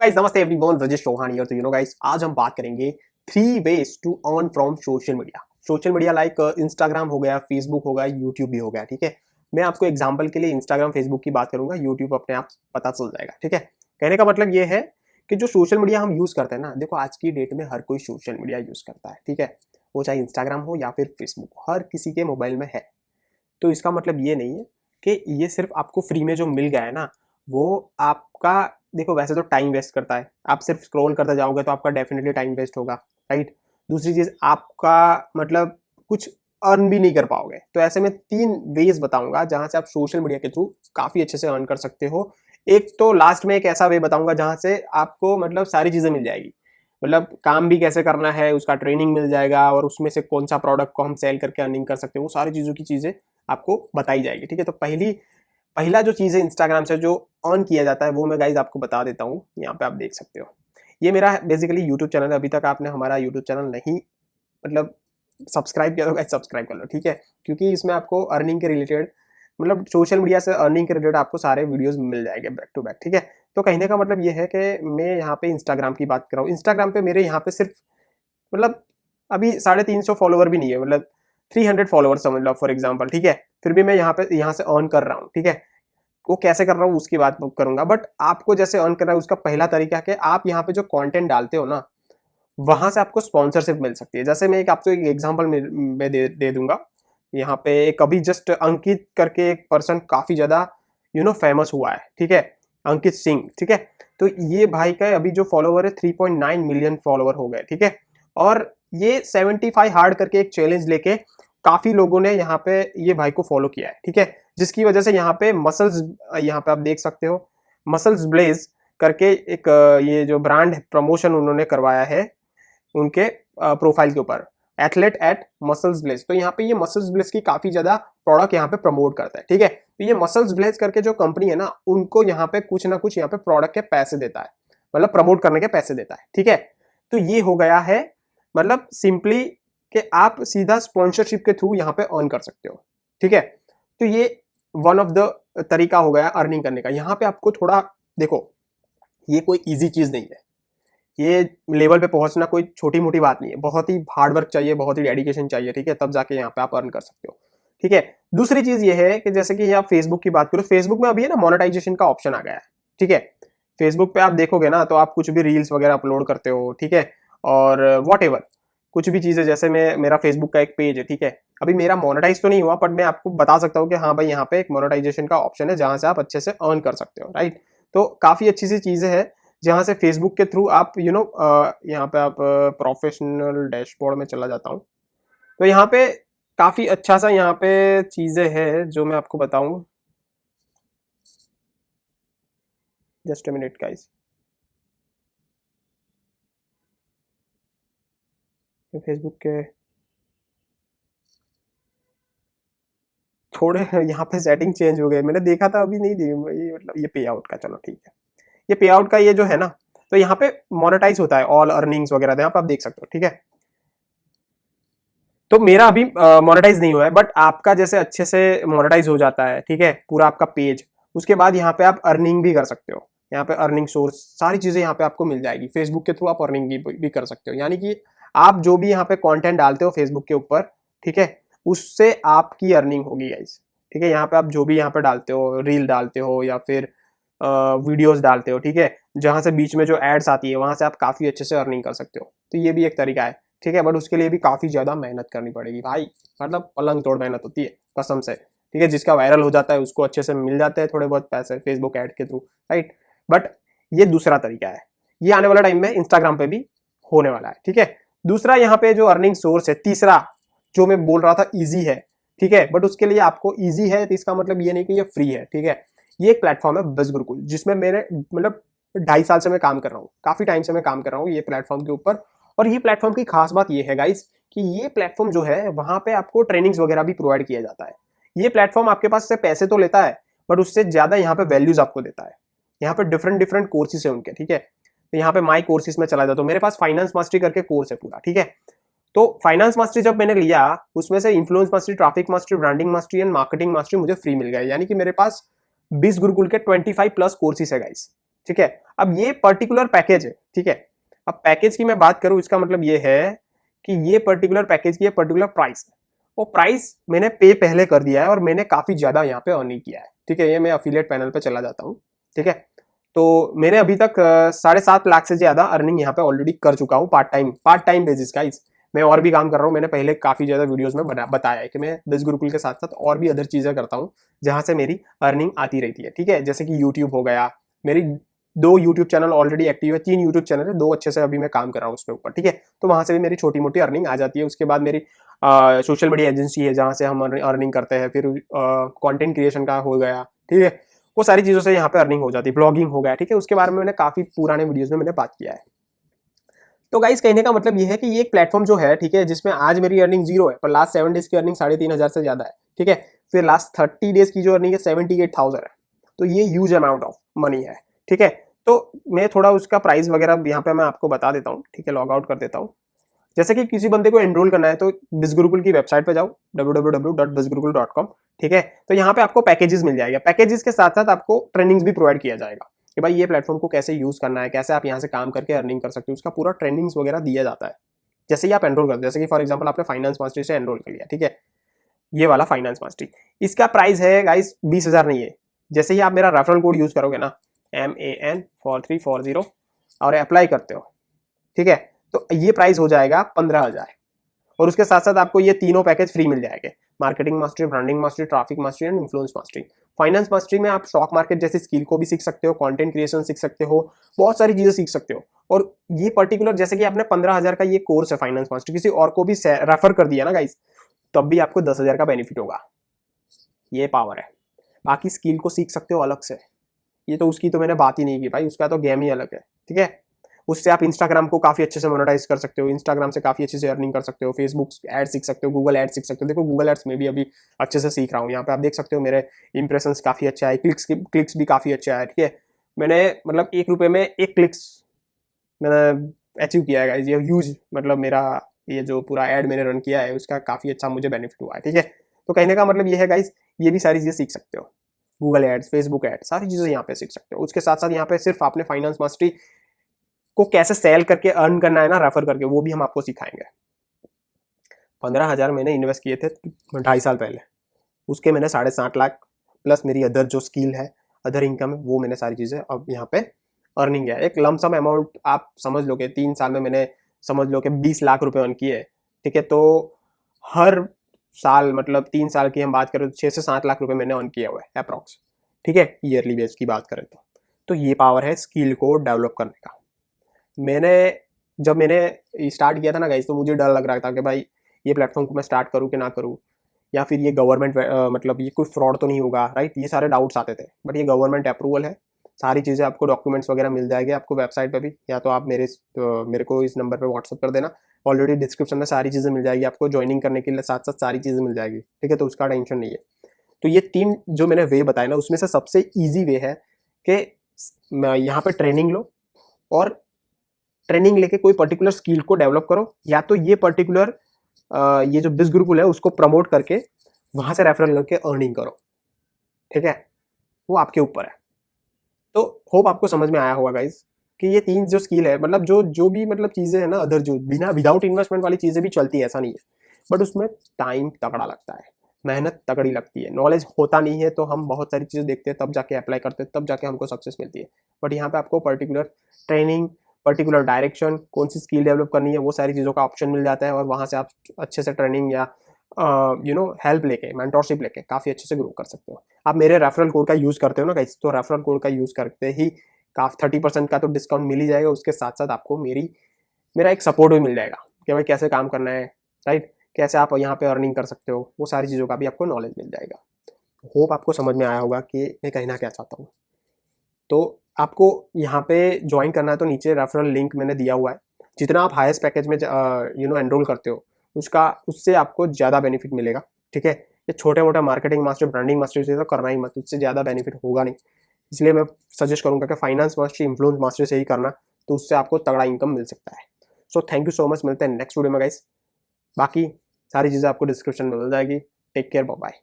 Guys नमस्ते everyone, Rajesh Chauhan here. तो guys, आज हम बात करेंगे 3 ways to earn from social media. Social media like Instagram हो गया, फेसबुक हो गया, यूट्यूब भी हो गया। ठीक है, मैं आपको एग्जांपल के लिए इंस्टाग्राम फेसबुक की बात करूंगा, यूट्यूब अपने आप पता चल जाएगा। ठीक है, कहने का मतलब ये है कि जो सोशल मीडिया हम यूज करते हैं ना, देखो आज की डेट में हर कोई सोशल मीडिया यूज करता है। ठीक है, वो चाहे इंस्टाग्राम हो या फिर फेसबुक, हर किसी के मोबाइल में है। तो इसका मतलब ये नहीं है कि ये सिर्फ आपको फ्री में जो मिल गया है ना, वो आपका, देखो वैसे तो टाइम वेस्ट करता है। आप सिर्फ स्क्रॉल करते जाओगे तो आपका डेफिनेटली टाइम वेस्ट होगा, राइट। दूसरी चीज, आपका मतलब कुछ अर्न भी नहीं कर पाओगे। तो ऐसे में 3 वेज बताऊंगा जहां से आप सोशल मीडिया के थ्रू काफी अच्छे से अर्न कर सकते हो। एक तो लास्ट में एक ऐसा वे बताऊंगा जहां से आपको मतलब सारी चीजें मिल जाएगी, मतलब काम भी कैसे करना है उसका ट्रेनिंग मिल जाएगा, और उसमें से कौन सा प्रोडक्ट को हम सेल करके अर्निंग कर सकते हैं, वो सारी चीजों की चीजें आपको बताई जाएगी। ठीक है, तो पहला जो चीज़ है इंस्टाग्राम से जो ऑन किया जाता है वो मैं गाइज आपको बता देता हूँ। यहाँ पे आप देख सकते हो, ये मेरा बेसिकली यूट्यूब चैनल है। अभी तक आपने हमारा यूट्यूब चैनल नहीं मतलब सब्सक्राइब किया तो गाइज सब्सक्राइब कर लो। ठीक है, क्योंकि इसमें आपको अर्निंग के रिलेटेड, मतलब सोशल मीडिया से अर्निंग के रिलेटेड आपको सारे वीडियोस मिल जाएंगे बैक टू बैक। ठीक है, तो कहने का मतलब ये है कि मैं यहाँ पे इंस्टाग्राम की बात कर रहा हूँ। इंस्टाग्राम पे मेरे यहाँ पे सिर्फ मतलब अभी 350 फॉलोवर भी नहीं है, मतलब 300 फॉलोवर समझ लो फॉर एग्जाम्पल। ठीक है, फिर भी मैं यहाँ से अर्न कर रहा हूँ। ठीक है, वो कैसे कर रहा हूँ उसकी बात करूंगा, बट आपको जैसे अर्न करना है उसका पहला तरीका है कि आप यहाँ पे जो कंटेंट डालते हो ना, वहां से आपको स्पॉन्सरशिप मिल सकती है। जैसे मैं आपको एक एग्जांपल में दे दूंगा। यहाँ पे एक अभी जस्ट अंकित करके एक पर्सन काफी ज्यादा फेमस हुआ है। ठीक है, अंकित सिंह। ठीक है, तो ये भाई का अभी जो फॉलोवर है 3.9 मिलियन फॉलोवर हो गए। ठीक है, और ये 75 हार्ड करके एक चैलेंज लेके काफी लोगों ने यहाँ पे ये भाई को फॉलो किया है। ठीक है, जिसकी वजह से यहाँ पे मसल्स, यहाँ पे आप देख सकते हो मसल्स ब्लेज करके एक ये जो ब्रांड प्रमोशन उन्होंने करवाया है उनके प्रोफाइल के ऊपर, एथलेट एट मसल्स ब्लेज। तो यहाँ पे ये मसल्स ब्लेज की काफी ज्यादा प्रोडक्ट यहाँ पे प्रमोट करता है। ठीक है, तो ये मसल्स ब्लेज करके जो कंपनी है ना, उनको यहाँ पे कुछ ना कुछ यहाँ पे प्रोडक्ट के पैसे देता है, मतलब प्रमोट करने के पैसे देता है। ठीक है, तो ये हो गया है मतलब सिंपली कि आप सीधा स्पॉन्सरशिप के थ्रू यहाँ पे अर्न कर सकते हो। ठीक है, तो ये वन ऑफ द तरीका हो गया अर्निंग करने का। यहाँ पे आपको थोड़ा देखो, ये कोई इजी चीज नहीं है, ये लेवल पे पहुंचना कोई छोटी मोटी बात नहीं है, बहुत ही हार्ड वर्क चाहिए, बहुत ही डेडिकेशन चाहिए। ठीक है, तब जाके यहाँ पे आप अर्न कर सकते हो। ठीक है, दूसरी चीज ये है कि जैसे कि आप फेसबुक की बात करो, फेसबुक में अभी है ना मोनेटाइजेशन का ऑप्शन आ गया है। ठीक है, फेसबुक पे आप देखोगे ना तो आप कुछ भी रील्स वगैरह अपलोड करते हो। ठीक है, और वॉट एवर कुछ भी चीजें, जैसे मेरा फेसबुक का एक पेज है। ठीक है, अभी मेरा मोनेटाइज तो नहीं हुआ, बट मैं आपको बता सकता हूँ कि हाँ भाई यहाँ पे एक मोनेटाइजेशन का ऑप्शन है जहां से आप अच्छे से अर्न कर सकते हो, राइट। तो काफी अच्छी सी चीजें हैं जहां से फेसबुक के थ्रू आप यहाँ पे आप प्रोफेशनल डैशबोर्ड में चला जाता हूँ, तो यहाँ पे काफी अच्छा सा यहाँ पे चीजें हैं जो मैं आपको बताऊं। Just a minute guys, Facebook के थोड़े यहाँ पे सेटिंग चेंज हो गए, मैंने देखा था अभी नहीं दी ये, मतलब ये पे आउट का, चलो ठीक है, ये पे आउट का ये जो है ना, तो यहाँ पे मोनेटाइज होता है ऑल अर्निंग्स वगैरह, यहाँ पे आप देख सकते हो। ठीक है, तो मेरा अभी मोनेटाइज नहीं हुआ है, बट आपका जैसे अच्छे से मोनेटाइज हो जाता है, ठीक है, पूरा आपका पेज, उसके बाद यहाँ पे आप अर्निंग भी कर सकते हो। यहाँ पे अर्निंग सोर्स सारी चीजें यहाँ पे आपको मिल जाएगी। फेसबुक के थ्रू आप अर्निंग भी कर सकते हो, यानी कि आप जो भी यहाँ पे कंटेंट डालते हो फेसबुक के ऊपर, ठीक है, उससे आपकी अर्निंग होगी गाइस। ठीक है, यहाँ पे आप जो भी यहाँ पे डालते हो, रील डालते हो या फिर वीडियोस डालते हो, ठीक है, जहां से बीच में जो एड्स आती है वहां से आप काफी अच्छे से अर्निंग कर सकते हो। तो ये भी एक तरीका है। ठीक है, बट उसके लिए भी काफी ज्यादा मेहनत करनी पड़ेगी भाई, मतलब पलंग तोड़ मेहनत होती है कसम से। ठीक है, जिसका वायरल हो जाता है उसको अच्छे से मिल जाते हैं थोड़े बहुत पैसे फेसबुक एड के थ्रू, राइट। बट ये दूसरा तरीका है, ये आने वाला टाइम में इंस्टाग्राम पे भी होने वाला है। ठीक है, दूसरा यहाँ पे जो अर्निंग सोर्स है, तीसरा जो मैं बोल रहा था इजी है, ठीक है, बट उसके लिए आपको इजी है तो इसका मतलब ये नहीं कि ये फ्री है। ठीक है, ये एक प्लेटफॉर्म है बस गुरुकुल, जिसमें मेरे मतलब 2.5 साल से मैं काम कर रहा हूँ, काफी टाइम से मैं काम कर रहा हूँ ये प्लेटफॉर्म के ऊपर। और ये प्लेटफॉर्म की खास बात ये है गाइस कि ये प्लेटफॉर्म जो है वहां पे आपको ट्रेनिंग्स वगैरह भी प्रोवाइड किया जाता है। ये प्लेटफॉर्म आपके पास से पैसे तो लेता है, बट उससे ज्यादा यहाँ पे वैल्यूज आपको देता है। यहाँ पे डिफरेंट डिफरेंट कोर्सेज है उनके। ठीक है, तो यहाँ पे माई कोर्सेज में चला जाता हूँ, मेरे पास फाइनेंस मास्टरी करके कोर्स है पूरा। ठीक है, तो फाइनेंस मास्टरी जब मैंने लिया, उसमें से influence mastery, traffic mastery, branding mastery and marketing mastery मुझे फ्री मिल गया, यानी कि मेरे पास 20 गुरुकुल के 25+ कोर्सेज है गाइस। ठीक है। अब ये पर्टिकुलर पैकेज है, ठीक है। अब पैकेज की मैं बात करूं, इसका मतलब ये है कि ये पर्टिकुलर पैकेज की ये पर्टिकुलर प्राइस है, वो प्राइस मैंने पे पहले कर दिया है और मैंने काफी ज्यादा यहाँ पे अर्निंग किया है, ठीक है। ये मैं अफिलिएट पैनल पे चला जाता हूँ, ठीक है। तो मैंने अभी तक 7.5 लाख से ज्यादा अर्निंग यहाँ पे ऑलरेडी कर चुका हूँ पार्ट टाइम बेसिस का। मैं और भी काम कर रहा हूँ, मैंने पहले काफी ज्यादा वीडियोस में बताया है कि मैं बिज गुरुकुल के साथ साथ और भी अदर चीजें करता हूँ जहां से मेरी अर्निंग आती रहती है, ठीक है। जैसे कि यूट्यूब हो गया, मेरी 2 यूट्यूब चैनल ऑलरेडी एक्टिव है, 3 यूट्यूब चैनल है, 2 अच्छे से अभी मैं काम कर रहा हूँ उसके ऊपर, ठीक है। तो वहां से भी मेरी छोटी मोटी अर्निंग आ जाती है। उसके बाद मेरी सोशल मीडिया एजेंसी है जहां से हम अर्निंग करते हैं, फिर कंटेंट क्रिएशन का हो गया, ठीक है। वो सारी चीजों से यहाँ पे अर्निंग हो जाती है, ब्लॉगिंग हो गया, ठीक है। उसके बारे में मैंने काफी पुराने वीडियोस में मैंने बात किया है। तो गाइस कहने का मतलब ये है कि ये एक प्लेटफॉर्म जो है, ठीक है, जिसमें आज मेरी अर्निंग 0 है, पर लास्ट 7 डेज की अर्निंग 3,500 से ज्यादा है, ठीक है। फिर लास्ट 30 डेज की जो अर्निंग है 78,000 है। तो ये ह्यूज अमाउंट ऑफ मनी है, ठीक है। तो मैं थोड़ा उसका प्राइस वगैरह यहाँ पे मैं आपको बता देता हूँ, ठीक है। लॉग आउट कर देता हूँ। जैसे कि किसी बंदे को एनरोल करना है तो बिजगुरुकुल की वेबसाइट पे जाओ, www.bizgurukul.com, ठीक है। तो यहाँ पे आपको पैकेजेस मिल जाएगा, पैकेजेस के साथ साथ आपको ट्रेनिंग्स भी प्रोवाइड किया जाएगा कि भाई ये प्लेटफॉर्म को कैसे यूज करना है, कैसे आप यहाँ से काम करके अर्निंग कर सकते हो, उसका पूरा ट्रेनिंग्स वगैरह दिया जाता है। जैसे ही आप एनरोल करते हो, जैसे कि फॉर एग्जाम्पल आपने फाइनेंस मास्टरी से एनरोल कर लिया, ठीक है, ये वाला फाइनेंस मास्टरी, इसका प्राइस है गाइस 20,000 नहीं है। जैसे ही आप मेरा रेफरल कोड यूज करोगे ना, MAN4340 और अप्लाई करते हो, ठीक है, तो ये प्राइस हो जाएगा 15,000। और उसके साथ साथ आपको ये तीनों पैकेज फ्री मिल जाएंगे, marketing mastery, branding mastery, traffic mastery and influence mastery. Finance mastery में आप स्टॉक मार्केट जैसी स्किल को भी सीख सकते हो, कंटेंट क्रिएशन सीख सकते हो, बहुत सारी चीजें सीख सकते हो। और ये पर्टिकुलर जैसे कि आपने 15,000 का ये कोर्स है फाइनेंस मास्टरी, किसी और को भी रेफर कर दिया ना गाइस, तब भी आपको 10,000 का बेनिफिट होगा। ये पावर है। बाकी स्किल को सीख सकते हो अलग से, ये तो उसकी तो मैंने बात ही नहीं की भाई, उसका तो गेम ही अलग है, ठीक है। उससे आप इंस्टाग्राम को काफी अच्छे से मोनेटाइज कर सकते हो, इंस्टाग्राम से काफी अच्छे से अर्निंग कर सकते हो, फेसबुक एड सीख सकते हो, गूगल एड सीख सकते हो। देखो गूगल एड्स में भी अभी अच्छे से सीख रहा हूँ। यहाँ पे आप देख सकते हो मेरे इंप्रेशंस काफी अच्छे आए, क्लिक्स भी काफी अच्छे आए, ठीक है। मैंने मतलब 1 रुपये में 1 क्लिक्स मैंने अचीव किया है, ये ह्यूज, मतलब मेरा ये जो पूरा एड मैंने रन किया है उसका काफी अच्छा मुझे बेनिफिट हुआ है, ठीक है। तो कहने का मतलब ये है गाइस, ये भी सारी चीजें सीख सकते हो, गूगल एड्स, फेसबुक एड्स, सारी चीजें यहाँ पे सीख सकते हो। उसके साथ साथ यहाँ पे सिर्फ आपने फाइनेंस मास्टरी को कैसे सेल करके अर्न करना है ना, रेफर करके, वो भी हम आपको सिखाएंगे। 15,000 मैंने इन्वेस्ट किए थे 2.5 साल पहले, उसके मैंने 7.5 लाख प्लस मेरी अदर जो स्किल है, अदर इनकम है, वो मैंने सारी चीजें अब यहाँ पे अर्निंग है। एक लमसम अमाउंट आप समझ लो कि 3 साल में मैंने समझ लो कि 20 लाख रुपए अर्न किए, ठीक है। तो हर साल मतलब 3 साल की हम बात करें तो 6 से 7 लाख रुपए मैंने अर्न किया हुआ है अप्रॉक्स, ठीक है, ईयरली बेस की बात करें तो ये पावर है स्किल को डेवलप करने का। जब मैंने स्टार्ट किया था ना गाइस, तो मुझे डर लग रहा था कि भाई ये प्लेटफॉर्म को मैं स्टार्ट करूँ कि ना करूँ, या फिर ये गवर्नमेंट मतलब ये कोई फ्रॉड तो नहीं होगा, राइट, ये सारे डाउट्स आते थे। बट ये गवर्नमेंट अप्रूवल है, सारी चीज़ें आपको डॉक्यूमेंट्स वगैरह मिल जाएगी आपको वेबसाइट पे भी, या तो आप मेरे को इस नंबर पे व्हाट्सअप कर देना, ऑलरेडी डिस्क्रिप्शन में सारी चीज़ें मिल जाएगी आपको, ज्वाइनिंग करने के लिए साथ साथ सारी चीज़ें मिल जाएगी, ठीक है। तो उसका टेंशन नहीं है। तो ये 3 जो मैंने वे बताए ना, उसमें से सबसे ईजी वे है कि यहाँ पे ट्रेनिंग लो और ट्रेनिंग लेके कोई पर्टिकुलर स्किल को डेवलप करो, या तो ये पर्टिकुलर ये जो बिज गुरुकुल है उसको प्रमोट करके वहां से रेफरल करके अर्निंग करो, ठीक है, वो आपके ऊपर है। तो होप आपको समझ में आया होगा गाइज कि ये 3 जो स्किल है, मतलब जो भी मतलब चीजें है ना, अदर जो बिना विदाउट इन्वेस्टमेंट वाली चीजें भी चलती है, ऐसा नहीं है, बट उसमें टाइम तगड़ा लगता है, मेहनत तगड़ी लगती है, नॉलेज होता नहीं है तो हम बहुत सारी चीजें देखते हैं, तब जाके अप्लाई करते हैं, तब जाके हमको सक्सेस मिलती है। बट यहाँ पे आपको पर्टिकुलर ट्रेनिंग, पर्टिकुलर डायरेक्शन, कौन सी स्किल डेवलप करनी है, वो सारी चीज़ों का ऑप्शन मिल जाता है, और वहाँ से आप अच्छे से ट्रेनिंग या हेल्प लेके, मेंटोरशिप लेके काफ़ी अच्छे से ग्रो कर सकते हो। आप मेरे रेफरल कोड का यूज़ करते हो ना गाइस, तो रेफरल कोड का यूज़ करते ही काफ़ी 30% का तो डिस्काउंट मिल ही जाएगा। उसके साथ साथ आपको मेरा एक सपोर्ट भी मिल जाएगा कि भाई कैसे काम करना है, राइट, कैसे आप यहाँ पे अर्निंग कर सकते हो, वो सारी चीज़ों का भी आपको नॉलेज मिल जाएगा। होप आपको समझ में आया होगा कि मैं कहना क्या चाहता हूँ। तो आपको यहाँ पे ज्वाइन करना है तो नीचे रेफरल लिंक मैंने दिया हुआ है। जितना आप हाईएस्ट पैकेज में एनरोल करते हो उससे आपको ज़्यादा बेनिफिट मिलेगा, ठीक है। ये छोटे मोटे मार्केटिंग मास्टर, ब्रांडिंग मास्टर से तो करना ही मत, उससे ज़्यादा बेनिफिट होगा नहीं। इसलिए मैं सजेस्ट करूँगा कि फाइनेंस मास्टरी, इन्फ्लुएंस मास्टरी से ही करना, तो उससे आपको तगड़ा इनकम मिल सकता है। So thank you so much, मिलते हैं नेक्स्ट वीडियो में गाइस। बाकी सारी चीज़ें आपको डिस्क्रिप्शन में मिल जाएगी। Take care, bye bye.